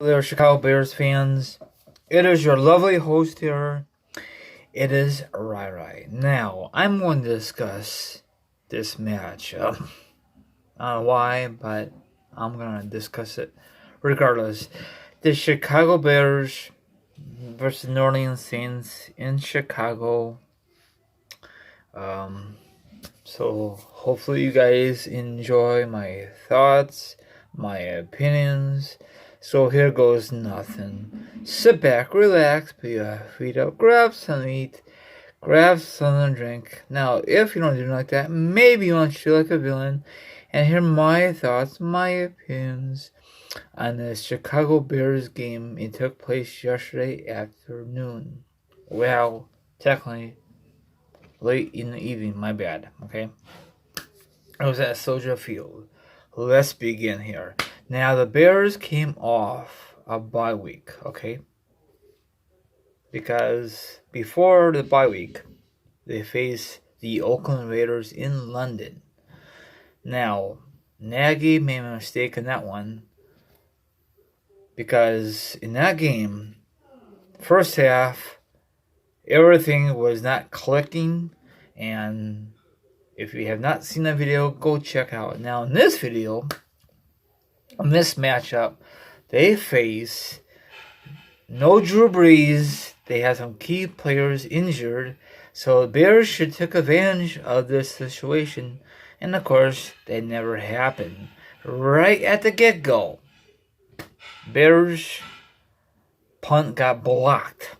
There, Chicago Bears fans. It is your lovely host here. It is Rai. Now, I'm going to discuss this match. I don't know why, but I'm going to discuss it regardless. The Chicago Bears versus New Orleans Saints in Chicago. So hopefully you guys enjoy my thoughts, my opinions. So here goes nothing. Sit back, relax, put your feet up, grab something to eat, grab something to drink. Now, if you don't do like that, maybe you want to feel like a villain and hear my thoughts, my opinions on the Chicago Bears game. It took place yesterday afternoon. Well, technically, late in the evening, my bad, okay? It was at Soldier Field. Let's begin here. Now, the Bears came off a bye week, okay? Because before the bye week, they faced the Oakland Raiders in London. Now, Nagy made a mistake in that one because in that game, first half, everything was not clicking, and if you have not seen that video, go check out. Now, in this video, in this matchup, they face no Drew Brees. They have some key players injured, so the Bears should take advantage of this situation. And of course, that never happened. Right at the get-go, Bears punt got blocked.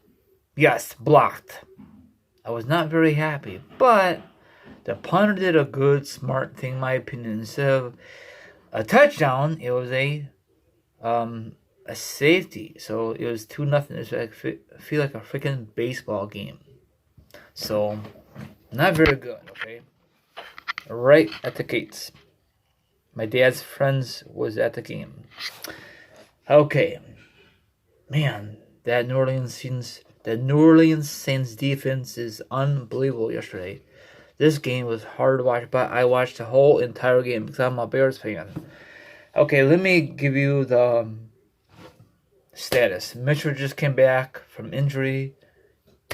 Yes, blocked. I was not very happy, but the punter did a good, smart thing, in my opinion. Instead of a touchdown, it was a safety. So it was 2-0. It's like feel like a freaking baseball game. So not very good. Okay, right at the gates. My dad's friends was at the game. Okay, man, that New Orleans Saints defense is unbelievable yesterday. This game was hard to watch, but I watched the whole entire game because I'm a Bears fan. Okay, let me give you the status. Mitchell just came back from injury,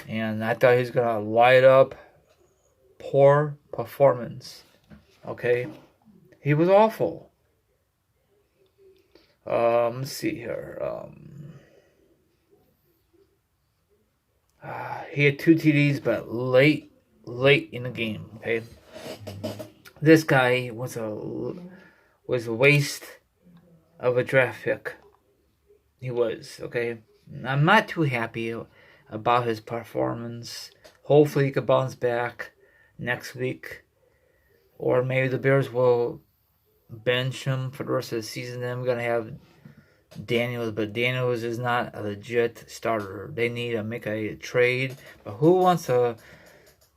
and I thought he was going to light up. Poor performance. Okay? He was awful. Let's see here. He had 2 TDs, but late in the game. Okay, this guy was a waste of a draft pick. He was. Okay, I'm not too happy about his performance. Hopefully, he can bounce back next week, or maybe the Bears will bench him for the rest of the season. Then we're gonna have Daniels, but Daniels is not a legit starter. They need to make a trade. But who wants to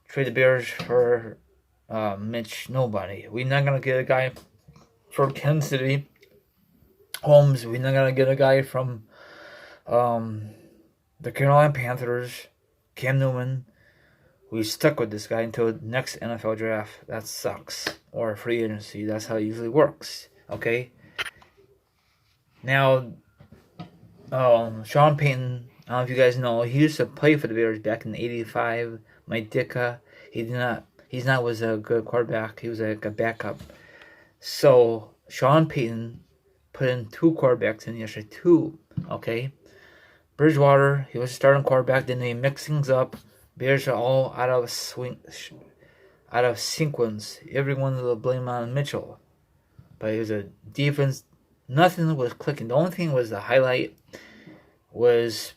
trade the Bears for Mitch? Nobody. We're not going to get a guy from Kansas City. Holmes. We're not going to get a guy from the Carolina Panthers. Cam Newman. We stuck with this guy until the next NFL draft. That sucks. Or free agency. That's how it usually works. Okay? Now, Sean Payton, I don't know if you guys know, he used to play for the Bears back in '85. Mike Ditka, he's not was a good quarterback. He was like a backup. So Sean Payton put in 2 quarterbacks in yesterday. 2, okay. Bridgewater, he was a starting quarterback. Then they mix things up. Bears are all out of sequence. Everyone will blame on Mitchell, but it was a defense. Nothing was clicking. The only thing was the highlight was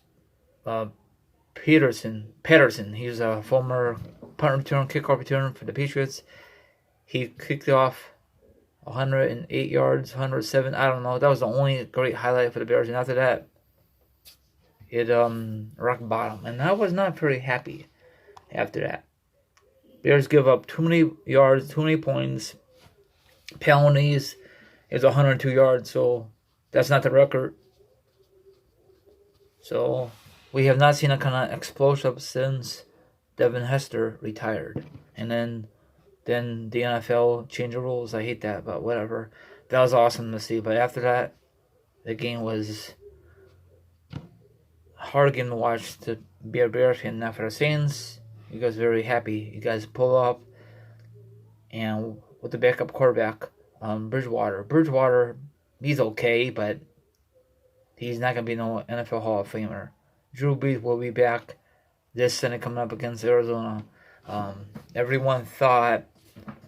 Patterson. He was a former punt return, kickoff return for the Patriots. He kicked off 108 yards, 107. I don't know. That was the only great highlight for the Bears. And after that, it rock bottom. And I was not very happy after that. Bears give up too many yards, too many points, penalties. It's 102 yards, so that's not the record. So we have not seen a kind of explosive since Devin Hester retired. And then the NFL changed the rules. I hate that, but whatever. That was awesome to see. But after that, the game was hard game to watch to be a Bears fan. Now for the Saints, you guys are very happy. You guys pull up, and with the backup quarterback, Bridgewater. Bridgewater, he's okay, but he's not going to be no NFL Hall of Famer. Drew Brees will be back this Sunday coming up against Arizona. Everyone thought,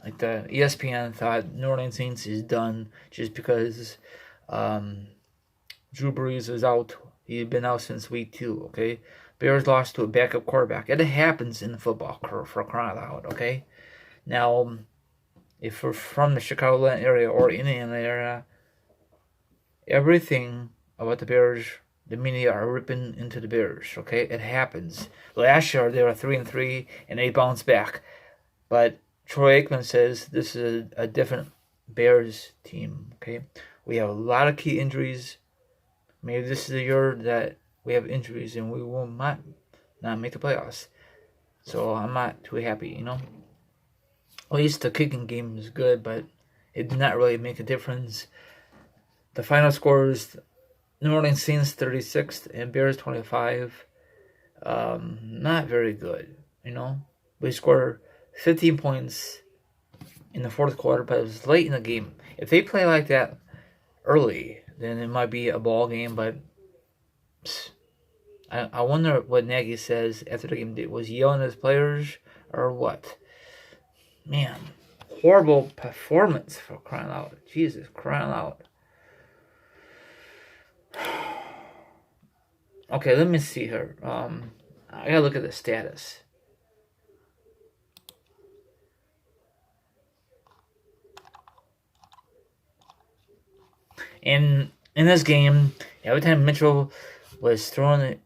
like the ESPN thought, New Orleans Saints is done just because Drew Brees is out. He's been out since week 2, okay? Bears lost to a backup quarterback. It happens in the football, for crying out, okay? Now, if we're from the Chicagoland area or Indiana area, everything about the Bears, the media are ripping into the Bears, okay? It happens. Last year, they were 3-3, and they bounced back. But Troy Aikman says this is a different Bears team, okay? We have a lot of key injuries. Maybe this is the year that we have injuries and we will not make the playoffs. So I'm not too happy, you know? At least the kicking game is good, but it did not really make a difference. The final score is New Orleans Saints 36 and Bears 25. Not very good, you know? We scored 15 points in the fourth quarter, but it was late in the game. If they play like that early, then it might be a ball game, but I wonder what Nagy says after the game. Was he yelling at his players or what? Man, horrible performance, for crying out. Jesus, crying out. Okay, let me see here. I gotta look at the status. In this game, every time Mitchell was throwing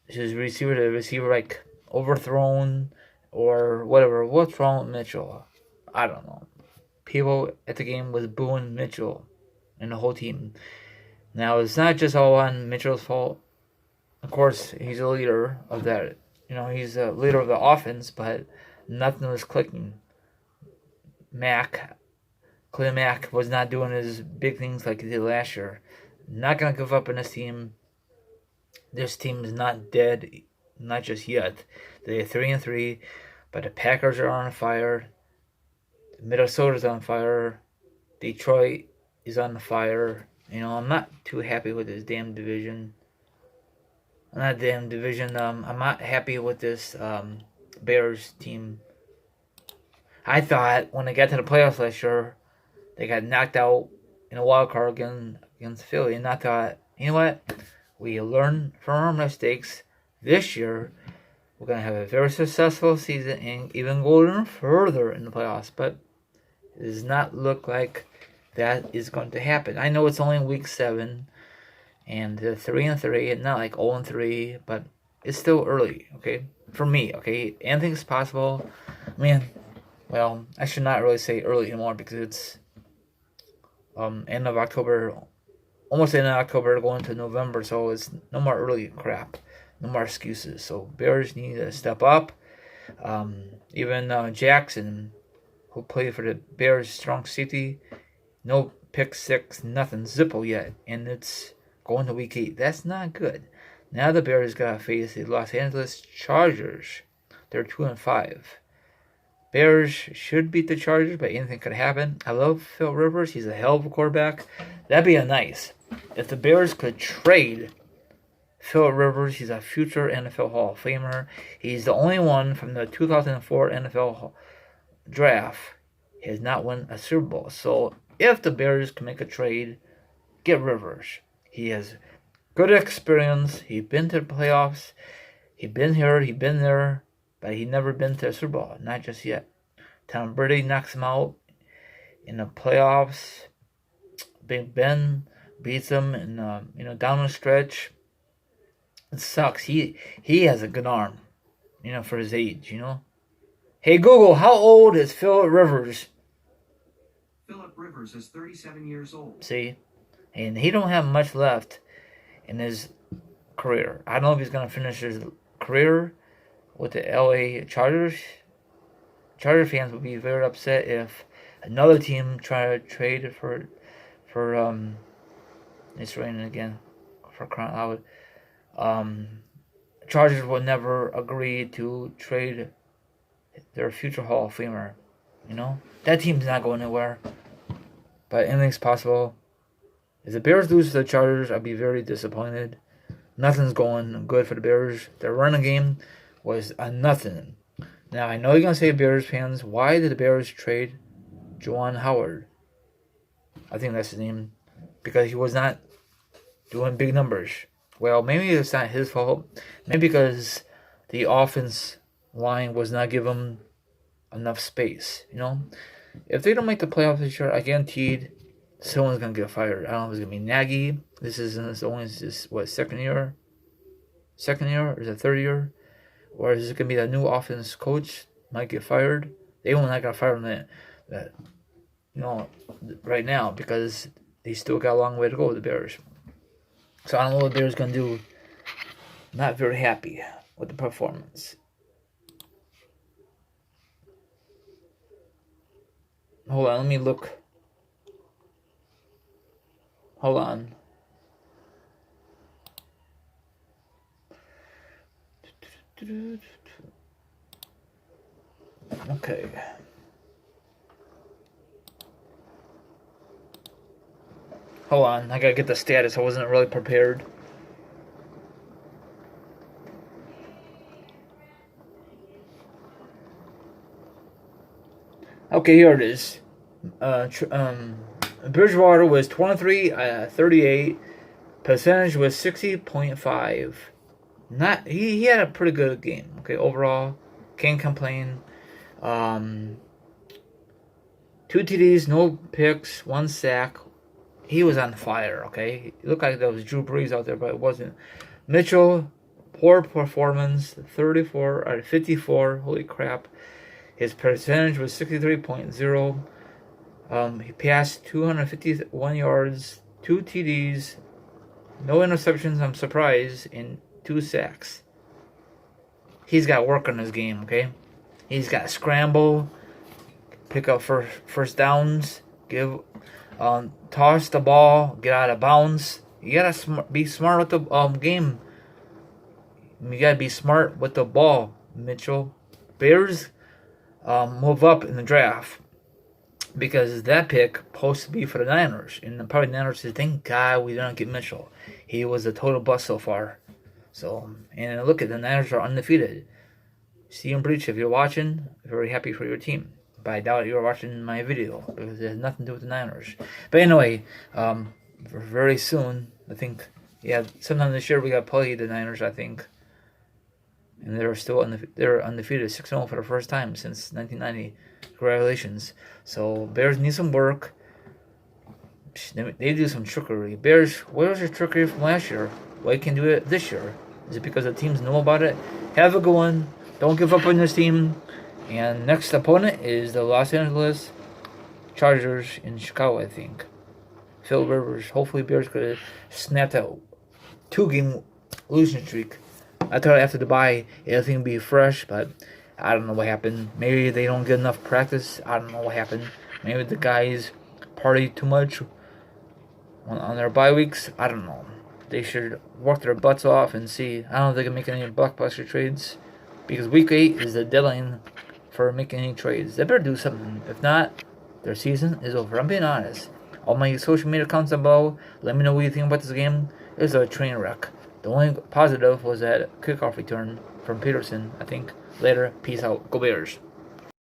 his receiver to the receiver, like overthrown or whatever, what's wrong with Mitchell? I don't know. People at the game was booing Mitchell and the whole team. Now, it's not just all on Mitchell's fault. Of course, he's a leader of that. You know, he's a leader of the offense, but nothing was clicking. Khalil Mack was not doing his big things like he did last year. Not going to give up on this team. This team is not dead, not just yet. They're 3-3, but the Packers are on fire. Minnesota's on fire. Detroit is on the fire. You know, I'm not too happy with this damn division. I'm not happy with this Bears team. I thought when they got to the playoffs last year, they got knocked out in a wild card against Philly, and I thought, you know what? We learned from our mistakes. This year, we're going to have a very successful season and even go even further in the playoffs. But it does not look like that is going to happen. I know it's only week 7, and they're 3-3, and not like 0-3, but it's still early, okay? For me, okay? Anything's possible. Man, well, I should not really say early anymore because it's end of October, almost end of October, going to November, so it's no more early crap, no more excuses. So Bears need to step up. Even Jackson, who played for the Bears, strong safety, no pick six, nothing, Zippo yet, and it's going to week 8. That's not good. Now the Bears got to face the Los Angeles Chargers. They're 2-5. Bears should beat the Chargers, but anything could happen. I love Phil Rivers. He's a hell of a quarterback. That'd be nice. If the Bears could trade Phil Rivers, he's a future NFL Hall of Famer. He's the only one from the 2004 NFL draft who has not won a Super Bowl. So if the Bears can make a trade, get Rivers. He has good experience. He's been to the playoffs. He's been here. He's been there. But he never been to a Super Bowl, not just yet. Tom Brady knocks him out in the playoffs. Big Ben beats him, and down the stretch. It sucks. He has a good arm, for his age. Hey Google, how old is Phillip Rivers? Phillip Rivers is 37 years old. See, and he don't have much left in his career. I don't know if he's gonna finish his career with the LA Chargers. Charger fans would be very upset if another team tried to trade for it's raining again, for crying out. Chargers will never agree to trade their future Hall of Famer. You know, that team's not going anywhere. But anything's possible. If the Bears lose to the Chargers, I'd be very disappointed. Nothing's going good for the Bears. Their running game was a nothing. Now, I know you're going to say, Bears fans, why did the Bears trade Juwan Howard? I think that's his name. Because he was not doing big numbers. Well, maybe it's not his fault. Maybe because the offense line was not giving him enough space. You know, if they don't make the playoffs this year, I guaranteed someone's gonna get fired. I don't know if it's gonna be Nagy. This isn't his only second year. Second year or is it third year? Or is it gonna be the new offense coach might get fired? They will not get fired on that right now because they still got a long way to go with the Bears. So I don't know what the Bears gonna do. Not very happy with the performance. Hold on, let me look. Hold on. Okay. Hold on, I gotta get the status. I wasn't really prepared. Okay, here it is. Bridgewater was 23-38. Percentage was 60.5. He had a pretty good game. Okay, overall, can't complain. 2 TDs, no picks, 1 sack. He was on fire. Okay, it looked like there was Drew Brees out there, but it wasn't. Mitchell, poor performance. 34 out of 54. Holy crap! His percentage was 63.0. He passed 251 yards, 2 TDs, no interceptions, I'm surprised, and 2 sacks. He's got work on his game, okay? He's got to scramble, pick up first downs, toss the ball, get out of bounds. You got to be smart with the game. You got to be smart with the ball, Mitchell. Bears move up in the draft. Because that pick supposed to be for the Niners. And probably the Niners said, thank God we didn't get Mitchell. He was a total bust so far. So, and look at the Niners are undefeated. Stephen Breach, if you're watching, very happy for your team. But I doubt you're watching my video because it has nothing to do with the Niners. But anyway, very soon, I think, sometime this year we got to play the Niners, I think. And they're still undefeated, 6-0 for the first time since 1990. Congratulations. So Bears need some work. They do some trickery. Bears, where was your trickery from last year? Why can't do it this year? Is it because the teams know about it? Have a good one. Don't give up on this team. And next opponent is the Los Angeles Chargers in Chicago, I think. Phil Rivers. Hopefully Bears could snap that 2-game losing streak. I thought after the bye everything would be fresh, but I don't know what happened. Maybe they don't get enough practice. I don't know what happened. Maybe the guys party too much on their bye weeks. I don't know. They should work their butts off and see. I don't know if they can make any blockbuster trades because week 8 is the deadline for making any trades. They better do something. If not, their season is over. I'm being honest. All my social media accounts below. Let me know what you think about this game. It was a train wreck. The only positive was that kickoff return from Peterson, I think. Later, peace out. Go Bears.